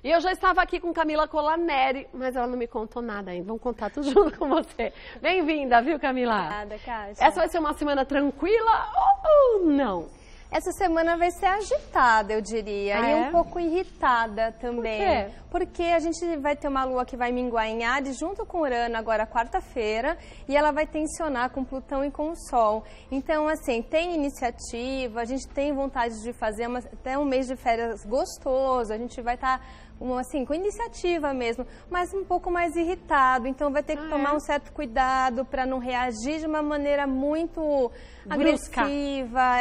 E eu já estava aqui com Camila Colaneri, mas ela não me contou nada ainda. Vamos contar tudo junto com você. Bem-vinda, viu, Camila? Obrigada, Kátia. Essa vai ser uma semana tranquila ou não? Essa semana vai ser agitada, eu diria, e um pouco irritada também. Por quê? Porque a gente vai ter uma lua que vai minguar em Áries junto com Urano agora quarta-feira e ela vai tensionar com Plutão e com o Sol. Então, assim, tem iniciativa, a gente tem vontade de fazer até um mês de férias gostoso, a gente vai estar assim, com iniciativa mesmo, mas um pouco mais irritado, então vai ter que tomar um certo cuidado para não reagir de uma maneira muito agressiva,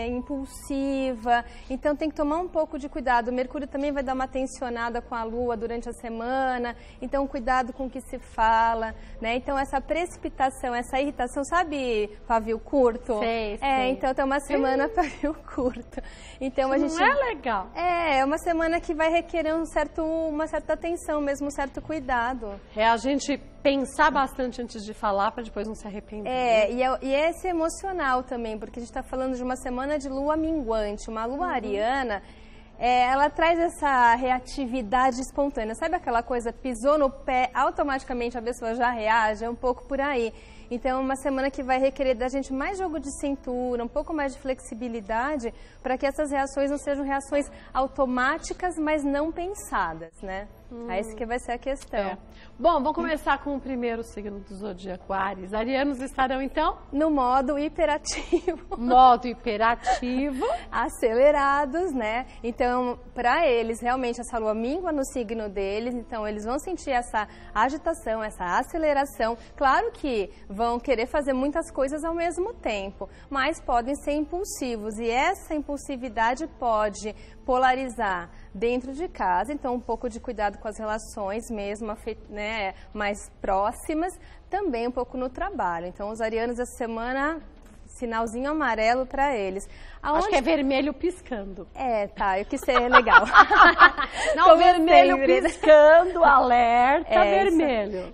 impulsiva, então tem que tomar um pouco de cuidado. O Mercúrio também vai dar uma tensionada com a Lua durante a semana, então cuidado com o que se fala, né? Então essa precipitação, essa irritação, sabe pavio curto? Sei. Então tem uma semana pavio curto. Então a gente não é legal. É uma semana que vai requerer uma certa atenção mesmo, um certo cuidado. É a gente pensar bastante antes de falar para depois não se arrepender. E é esse emocional também, porque a gente está falando de uma semana de lua minguante, uma lua ariana, ela traz essa reatividade espontânea. Sabe aquela coisa, pisou no pé, automaticamente a pessoa já reage? É um pouco por aí. Então, é uma semana que vai requerer da gente mais jogo de cintura, um pouco mais de flexibilidade, para que essas reações não sejam reações automáticas, mas não pensadas, né? Essa que vai ser a questão. Bom, vamos começar com o primeiro signo do zodíaco, Áries. Arianos estarão, então? No modo hiperativo. Modo hiperativo. Acelerados, né? Então, para eles, realmente, essa lua mingua no signo deles, então eles vão sentir essa agitação, essa aceleração. Claro que vão querer fazer muitas coisas ao mesmo tempo, mas podem ser impulsivos e essa impulsividade pode polarizar dentro de casa, então um pouco de cuidado com as relações mesmo, né, mais próximas, também um pouco no trabalho. Então os arianos essa semana, sinalzinho amarelo para eles. Acho que é vermelho piscando. Eu quis ser legal. Não, vermelho piscando, alerta, vermelho.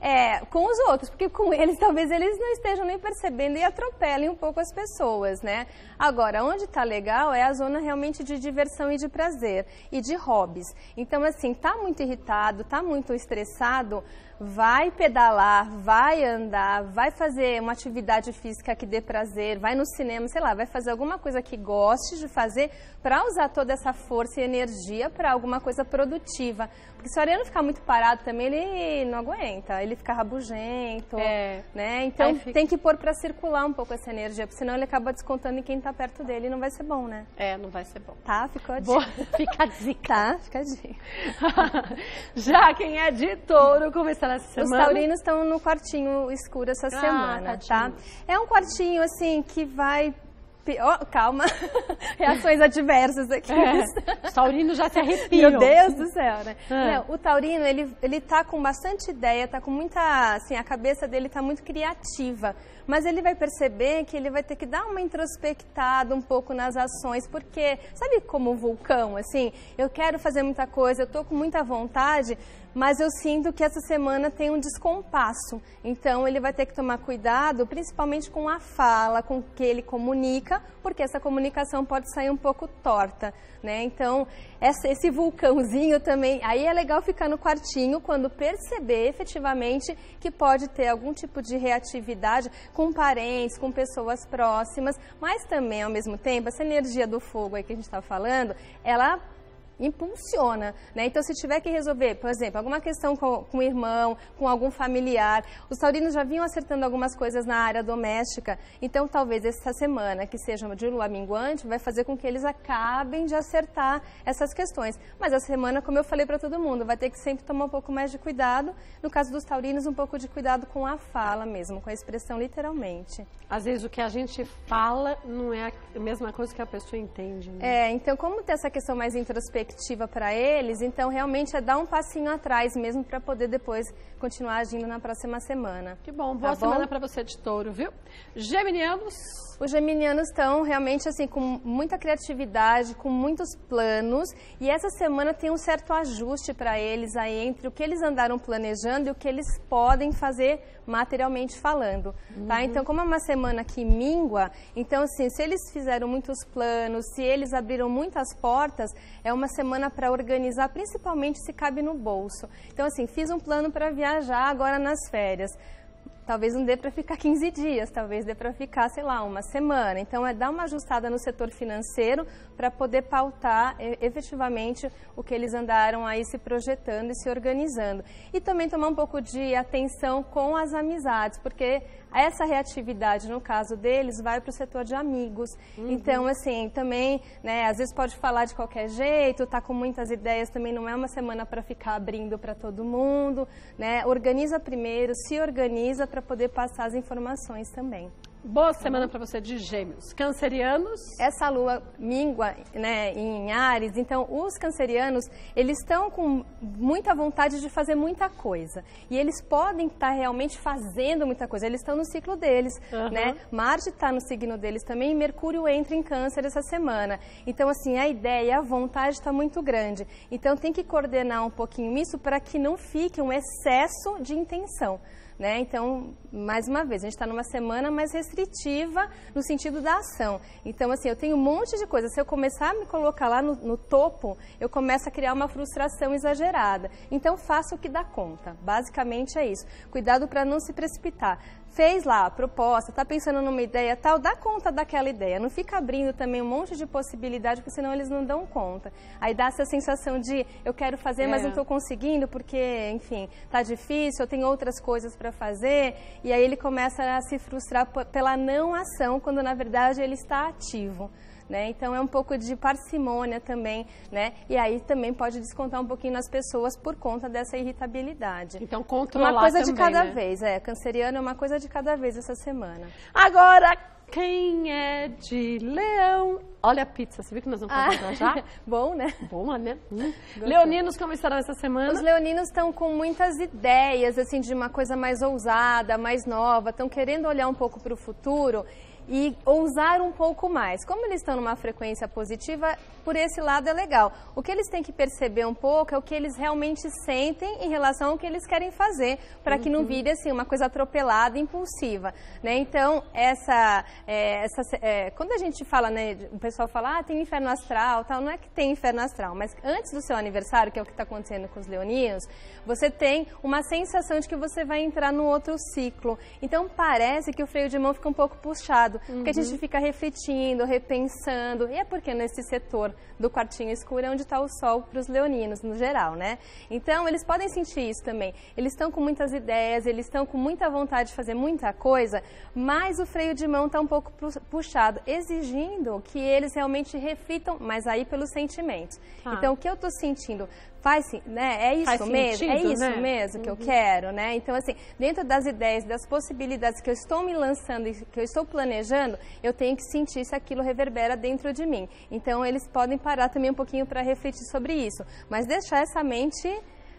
Com os outros, porque com eles talvez eles não estejam nem percebendo e atropelem um pouco as pessoas, né? Agora, onde tá legal é a zona realmente de diversão e de prazer e de hobbies. Então, assim, tá muito irritado, tá muito estressado, vai pedalar, vai andar, vai fazer uma atividade física que dê prazer, vai no cinema, sei lá, vai fazer alguma coisa que goste de fazer para usar toda essa força e energia para alguma coisa produtiva. Porque se o ariano ficar muito parado também, ele não aguenta, ele fica rabugento, né? Então tem que pôr para circular um pouco essa energia, porque senão ele acaba descontando em quem está perto dele e não vai ser bom, né? Não vai ser bom. Tá, ficou a dica. Fica a dica. Tá, fica a dica. Já quem é de touro, como estará essa semana? Os taurinos estão no quartinho escuro essa semana, tá? É um quartinho, assim, que vai... calma, reações adversas aqui. Os taurinos já se arrepiam. Meu Deus do céu, né? Não, o taurino, ele tá com bastante ideia, tá com muita, assim, a cabeça dele tá muito criativa, mas ele vai perceber que ele vai ter que dar uma introspectada um pouco nas ações, porque, sabe como o vulcão, assim, eu quero fazer muita coisa, eu tô com muita vontade, mas eu sinto que essa semana tem um descompasso. Então, ele vai ter que tomar cuidado, principalmente com a fala, com o que ele comunica, porque essa comunicação pode sair um pouco torta, né? Então, esse vulcãozinho também, aí é legal ficar no quartinho quando perceber efetivamente que pode ter algum tipo de reatividade com parentes, com pessoas próximas, mas também, ao mesmo tempo, essa energia do fogo aí que a gente está falando, ela impulsiona, né? Então, se tiver que resolver, por exemplo, alguma questão com o irmão, com algum familiar, os taurinos já vinham acertando algumas coisas na área doméstica, então talvez essa semana, que seja de lua minguante, vai fazer com que eles acabem de acertar essas questões. Mas a semana, como eu falei para todo mundo, vai ter que sempre tomar um pouco mais de cuidado, no caso dos taurinos, um pouco de cuidado com a fala mesmo, com a expressão literalmente. Às vezes o que a gente fala não é a mesma coisa que a pessoa entende, né? Então como tem essa questão mais introspectiva para eles, então realmente é dar um passinho atrás mesmo para poder depois continuar agindo na próxima semana. Que bom, boa semana para você de touro, viu? Geminianos. Os geminianos estão realmente assim com muita criatividade, com muitos planos, e essa semana tem um certo ajuste para eles aí entre o que eles andaram planejando e o que eles podem fazer materialmente falando, tá? Então, como é uma semana que mingua, então assim, se eles fizeram muitos planos, se eles abriram muitas portas, é uma semana para organizar, principalmente se cabe no bolso. Então, assim, fiz um plano para viajar agora nas férias. Talvez não dê para ficar 15 dias, talvez dê para ficar, sei lá, uma semana. Então, é dar uma ajustada no setor financeiro para poder pautar efetivamente o que eles andaram aí se projetando e se organizando. E também tomar um pouco de atenção com as amizades, porque essa reatividade, no caso deles, vai para o setor de amigos. Então, assim, também, né, às vezes pode falar de qualquer jeito, tá com muitas ideias, também não é uma semana para ficar abrindo para todo mundo, né? Organiza primeiro, se organiza para poder passar as informações também. Boa semana para você de Gêmeos. Cancerianos? Essa lua míngua, né, em Áries, então os cancerianos, eles estão com muita vontade de fazer muita coisa. E eles podem estar realmente fazendo muita coisa, eles estão no ciclo deles, né? Marte está no signo deles também e Mercúrio entra em Câncer essa semana. Então, assim, a ideia, a vontade está muito grande. Então, tem que coordenar um pouquinho isso para que não fique um excesso de intenção. Né? Então, mais uma vez, a gente está numa semana mais restritiva no sentido da ação. Então, assim, eu tenho um monte de coisa. Se eu começar a me colocar lá no topo, eu começo a criar uma frustração exagerada. Então, faça o que dá conta. Basicamente é isso. Cuidado para não se precipitar. Fez lá a proposta, está pensando numa ideia tal, dá conta daquela ideia. Não fica abrindo também um monte de possibilidade, porque senão eles não dão conta. Aí dá essa sensação de eu quero fazer, mas não estou conseguindo, porque, enfim, está difícil, eu tenho outras coisas para fazer. E aí ele começa a se frustrar pela não ação, quando na verdade ele está ativo. Né? Então é um pouco de parcimônia também, né? E aí também pode descontar um pouquinho nas pessoas por conta dessa irritabilidade. Então controlar uma coisa também, de cada né? vez, canceriano é uma coisa de cada vez essa semana. Agora, quem é de Leão? Olha a pizza, você viu que nós vamos fazer já? Bom, né? Boa, né? Leoninos, como estarão essa semana? Os leoninos estão com muitas ideias, assim, de uma coisa mais ousada, mais nova, estão querendo olhar um pouco para o futuro e ousar um pouco mais. Como eles estão numa frequência positiva, por esse lado é legal. O que eles têm que perceber um pouco é o que eles realmente sentem em relação ao que eles querem fazer, para que não vire assim, uma coisa atropelada, impulsiva. Né? Então, quando a gente fala, né, o pessoal fala, tem inferno astral, tal, não é que tem inferno astral, mas antes do seu aniversário, que é o que está acontecendo com os leoninos, você tem uma sensação de que você vai entrar num outro ciclo. Então, parece que o freio de mão fica um pouco puxado. Porque a gente fica refletindo, repensando, e é porque nesse setor do quartinho escuro é onde está o sol para os leoninos, no geral, né? Então, eles podem sentir isso também. Eles estão com muitas ideias, eles estão com muita vontade de fazer muita coisa, mas o freio de mão está um pouco puxado, exigindo que eles realmente reflitam, mas aí pelos sentimentos. Então, o que eu estou sentindo? Né? É isso mesmo? É isso mesmo que eu quero, né? Então, assim, dentro das ideias, das possibilidades que eu estou me lançando e que eu estou planejando, eu tenho que sentir se aquilo reverbera dentro de mim. Então, eles podem parar também um pouquinho para refletir sobre isso, mas deixar essa mente,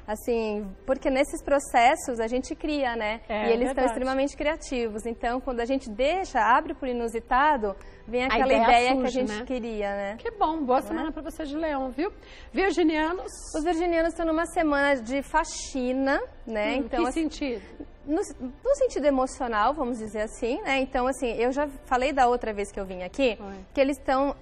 assim, porque nesses processos a gente cria, né? E eles estão extremamente criativos. Então, quando a gente abre para o inusitado, vem aquela ideia surge, que a gente queria, né? Que bom, boa semana para você de Leão, viu? Virginianos? Os virginianos estão numa semana de faxina, né? Então, que sentido? No sentido emocional, vamos dizer assim, né? Então, assim, eu já falei da outra vez que eu vim aqui, que eles estão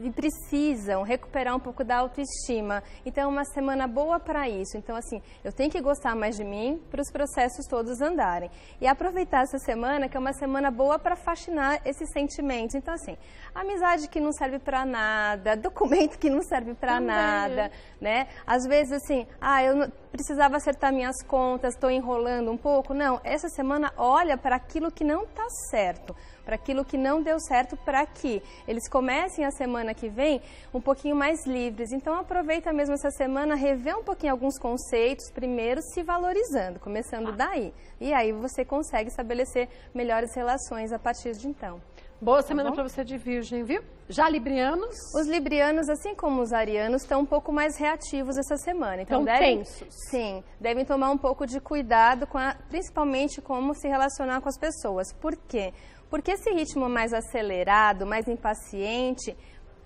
e precisam recuperar um pouco da autoestima. Então, é uma semana boa para isso. Então, assim, eu tenho que gostar mais de mim para os processos todos andarem. E aproveitar essa semana, que é uma semana boa para faxinar esses sentimentos. Então, assim, amizade que não serve para nada, documento que não serve para nada, né? Às vezes, assim, eu não precisava acertar minhas contas, estou enrolando um pouco. Não, essa semana olha para aquilo que não está certo, para aquilo que não deu certo, para que eles comecem a semana que vem um pouquinho mais livres. Então, aproveita mesmo essa semana, revê um pouquinho alguns conceitos, primeiro se valorizando, começando daí. E aí você consegue estabelecer melhores relações a partir de então. Boa semana para você de Virgem, viu? Já librianos? Os librianos, assim como os arianos, estão um pouco mais reativos essa semana. Então, tensos. Sim, devem tomar um pouco de cuidado, principalmente como se relacionar com as pessoas. Por quê? Porque esse ritmo mais acelerado, mais impaciente,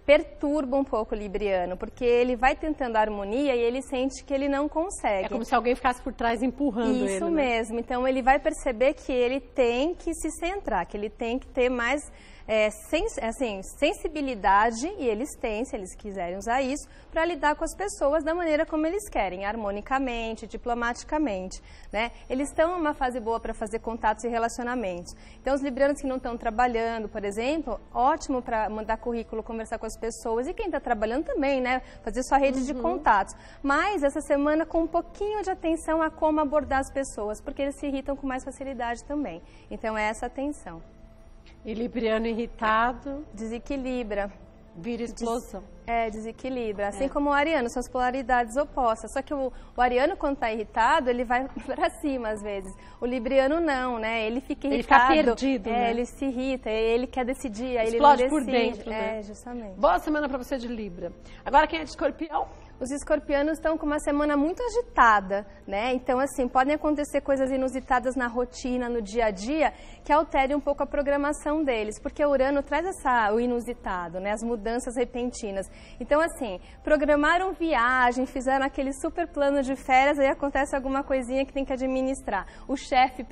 perturba um pouco o libriano, porque ele vai tentando harmonia e ele sente que ele não consegue. É como se alguém ficasse por trás empurrando ele. Isso mesmo. Então, ele vai perceber que ele tem que se centrar, que ele tem que ter mais sensibilidade, e eles têm, se eles quiserem usar isso, para lidar com as pessoas da maneira como eles querem, harmonicamente, diplomaticamente, né? Eles estão numa fase boa para fazer contatos e relacionamentos. Então, os librianos que não estão trabalhando, por exemplo, ótimo para mandar currículo, conversar com as pessoas, e quem está trabalhando também, né? Fazer sua rede de contatos. Mas, essa semana, com um pouquinho de atenção a como abordar as pessoas, porque eles se irritam com mais facilidade também. Então, é essa atenção. E libriano irritado? Desequilibra. Vira explosão. Desequilibra. Assim como o ariano, são as polaridades opostas. Só que o ariano, quando está irritado, ele vai para cima às vezes. O libriano não, né? Ele fica irritado. Ele fica perdido, né? Ele se irrita, ele quer decidir, aí explode ele não decide. Por dentro, né? Justamente. Boa semana para você de Libra. Agora quem é de Escorpião? Os escorpianos estão com uma semana muito agitada, né? Então, assim, podem acontecer coisas inusitadas na rotina, no dia a dia, que alterem um pouco a programação deles, porque o Urano traz o inusitado, né? As mudanças repentinas. Então, assim, programaram viagem, fizeram aquele super plano de férias, aí acontece alguma coisinha que tem que administrar. O chefe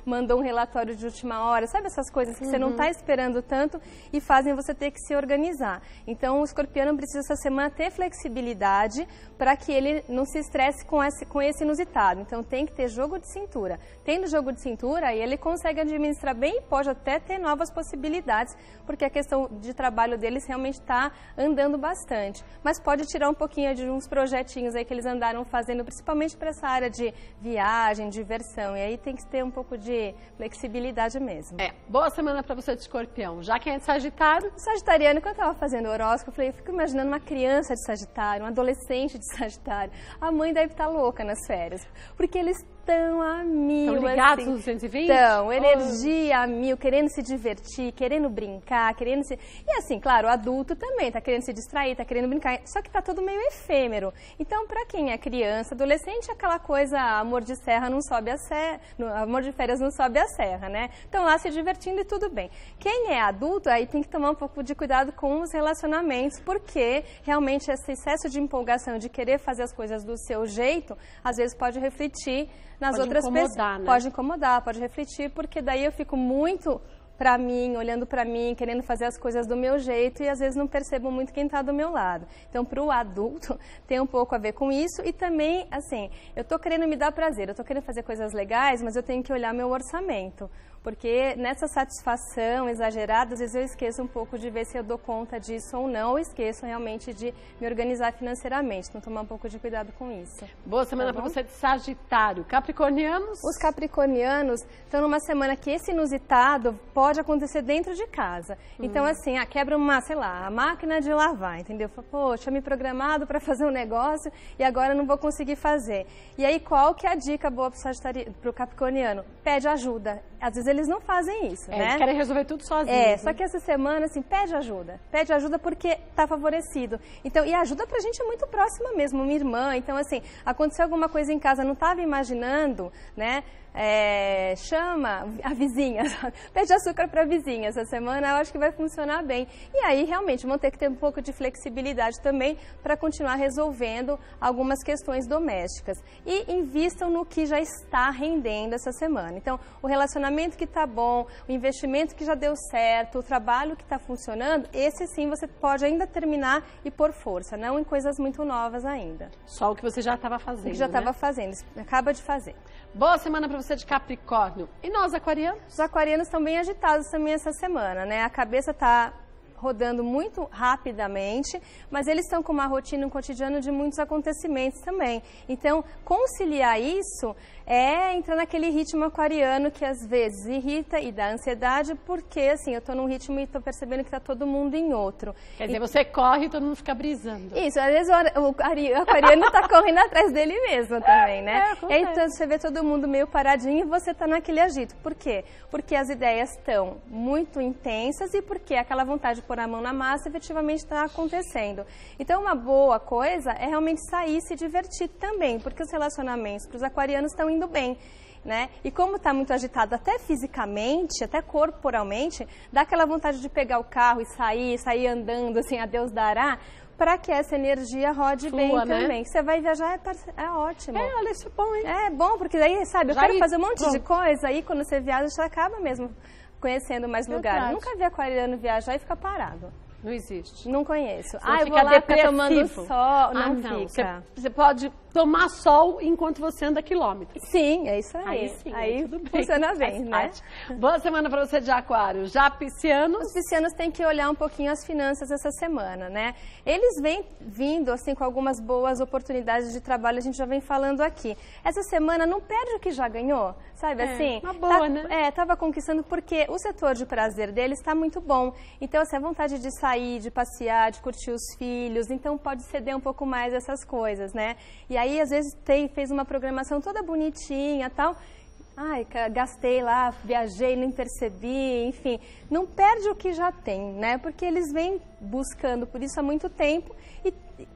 mandou um relatório de última hora, sabe essas coisas que você não está esperando tanto e fazem você ter que se organizar. Então, o escorpiano precisa essa semana ter flexibilidade para que ele não se estresse com esse inusitado. Então, tem que ter jogo de cintura. Tendo jogo de cintura, aí ele consegue administrar bem e pode até ter novas possibilidades, porque a questão de trabalho deles realmente está andando bastante. Mas pode tirar um pouquinho de uns projetinhos aí que eles andaram fazendo, principalmente para essa área de viagem, diversão. E aí tem que ter um pouco de flexibilidade mesmo. Boa semana para você de Escorpião. Já quem é de Sagitário? Sagitariano, quando eu estava fazendo o horóscopo, eu fico imaginando uma criança de Sagitário, um adolescente de Sagitário. A mãe deve estar louca nas férias, porque eles estão a mil. Estão ligados assim, nos 220? Estão, energia a mil, querendo se divertir, querendo brincar, querendo se... E assim, claro, o adulto também está querendo se distrair, está querendo brincar, só que está tudo meio efêmero. Então, para quem é criança, adolescente, aquela coisa, amor de serra não sobe a serra, amor de férias não sobe a serra, né? Estão lá se divertindo e tudo bem. Quem é adulto, aí tem que tomar um pouco de cuidado com os relacionamentos, porque realmente esse excesso de empolgação, de querer fazer as coisas do seu jeito, às vezes pode refletir nas outras pessoas. Né? Pode incomodar, pode refletir, porque daí eu fico muito para mim, olhando para mim, querendo fazer as coisas do meu jeito e às vezes não percebo muito quem está do meu lado. Então, para o adulto, tem um pouco a ver com isso e também, assim, eu estou querendo me dar prazer, eu estou querendo fazer coisas legais, mas eu tenho que olhar meu orçamento. Porque nessa satisfação exagerada, às vezes eu esqueço um pouco de ver se eu dou conta disso ou não, ou esqueço realmente de me organizar financeiramente. Então, tomar um pouco de cuidado com isso. Boa semana para você de Sagitário. Capricornianos? Os capricornianos estão numa semana que esse inusitado pode acontecer dentro de casa. Então, assim, quebra sei lá, a máquina de lavar, entendeu? Poxa, tinha me programado para fazer um negócio e agora não vou conseguir fazer. E aí, qual que é a dica boa para o capricorniano? Pede ajuda. Às vezes eles não fazem isso, né? Eles querem resolver tudo sozinhos. Só que essa semana, assim, pede ajuda porque está favorecido. Então, e a ajuda pra gente é muito próxima mesmo, minha irmã. Então, assim, aconteceu alguma coisa em casa, não estava imaginando, né? Chama a vizinha, pede açúcar para a vizinha. Essa semana eu acho que vai funcionar bem. E aí, realmente, vão ter que ter um pouco de flexibilidade também para continuar resolvendo algumas questões domésticas. E invistam no que já está rendendo essa semana. Então, o relacionamento que está bom, o investimento que já deu certo, o trabalho que está funcionando, esse sim você pode ainda terminar e pôr força, não em coisas muito novas ainda. Só o que você já estava fazendo, O que já estava fazendo, acaba de fazer. Boa semana para você de Capricórnio. E nós, aquarianos? Os aquarianos estão bem agitados também essa semana, né? A cabeça está rodando muito rapidamente, mas eles estão com uma rotina, um cotidiano de muitos acontecimentos também. Então, conciliar isso é entrar naquele ritmo aquariano que às vezes irrita e dá ansiedade, porque assim, eu estou num ritmo e estou percebendo que está todo mundo em outro. Quer dizer, você corre e todo mundo fica brisando. Isso, às vezes o aquariano está correndo atrás dele mesmo também, né? E aí, então, você vê todo mundo meio paradinho e você está naquele agito. Por quê? Porque as ideias estão muito intensas e porque aquela vontade de pôr a mão na massa efetivamente está acontecendo. Então, uma boa coisa é realmente sair e se divertir também, porque os relacionamentos para os aquarianos estão indo bem, né? E como está muito agitado até fisicamente, até corporalmente, dá aquela vontade de pegar o carro e sair andando assim, a Deus dará, para que essa energia rode bem também. Você vai viajar, é ótimo. Olha, isso é bom, hein? É bom, porque daí, sabe, eu quero fazer um monte de coisa, aí quando você viaja, você acaba mesmo conhecendo mais lugares. Nunca vi aquariano viajar e ficar parado. Não existe. Não conheço. Você eu vou lá ficar tomando sol. Não fica. Você pode tomar sol enquanto você anda quilômetros. Sim, é isso aí. Aí sim, aí tudo bem. funciona bem, né? Boa semana para você de aquário. Já piscianos? Os piscianos têm que olhar um pouquinho as finanças essa semana, né? Eles vêm vindo, assim, com algumas boas oportunidades de trabalho, a gente já vem falando aqui. Essa semana não perde o que já ganhou, sabe assim? Uma boa, né? Tava conquistando porque o setor de prazer deles está muito bom. Então, assim, a vontade de sair, de passear, de curtir os filhos, então pode ceder um pouco mais essas coisas, né? E aí, às vezes, fez uma programação toda bonitinha e tal. Ai, gastei lá, viajei, nem percebi, enfim. Não perde o que já tem, né? Porque eles vêm buscando por isso há muito tempo e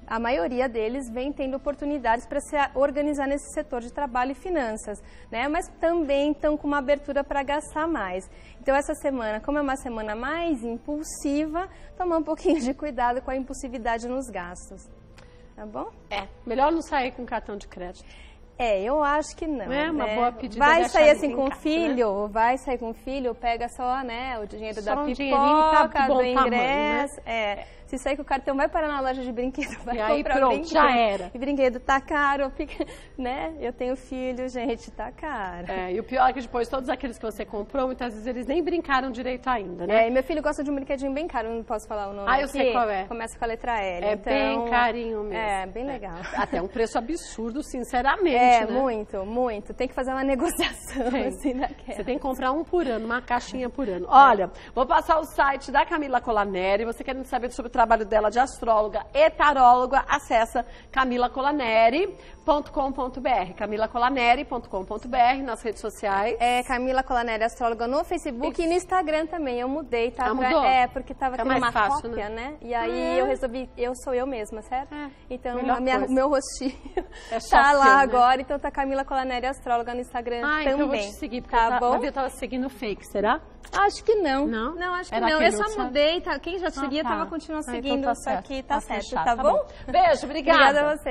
a maioria deles vem tendo oportunidades para se organizar nesse setor de trabalho e finanças, né? Mas também estão com uma abertura para gastar mais. Então, essa semana, como é uma semana mais impulsiva, tomar um pouquinho de cuidado com a impulsividade nos gastos. Tá bom? Melhor não sair com cartão de crédito. Eu acho que não. É uma boa pedida. Vai sair assim com o filho, né? Vai sair com o filho, pega só, né, o dinheiro da pipoca, do ingresso. Tamanho, né? Se sair com o cartão, vai parar na loja de brinquedo, vai comprar aí, pronto, brinquedo. já era. E brinquedo tá caro, né? Eu tenho filho, gente, tá caro. E o pior é que depois todos aqueles que você comprou, muitas vezes eles nem brincaram direito ainda, né? E meu filho gosta de um brinquedinho bem caro, não posso falar o nome eu sei qual é. Começa com a letra L. Então, bem carinho mesmo. Bem legal. Até um preço absurdo, sinceramente, né? Muito. Tem que fazer uma negociação, assim, daquela. Você tem que comprar um por ano, uma caixinha por ano. Olha, vou passar o site da Camila Colaneri. Você querendo saber sobre o trabalho dela de astróloga e taróloga, acessa camilacolaneri.com.br. camilacolaneri.com.br nas redes sociais. Camila Colaneri, astróloga no Facebook e no Instagram também. Eu mudei, tá? Mudou? Porque tava tendo uma fácil, cópia, né? E aí eu resolvi, sou eu mesma, certo? Então, o meu rostinho tá lá agora, então tá Camila Colaneri, astróloga no Instagram também. Então eu vou te seguir, porque eu tava seguindo fake, será? Acho que não. Não? Não, acho que não. Eu só mudei, tá? Quem já seguia tava continuando seguindo. Então isso aqui tá certo, fechado, tá bom? Beijo, obrigada. Obrigada a você.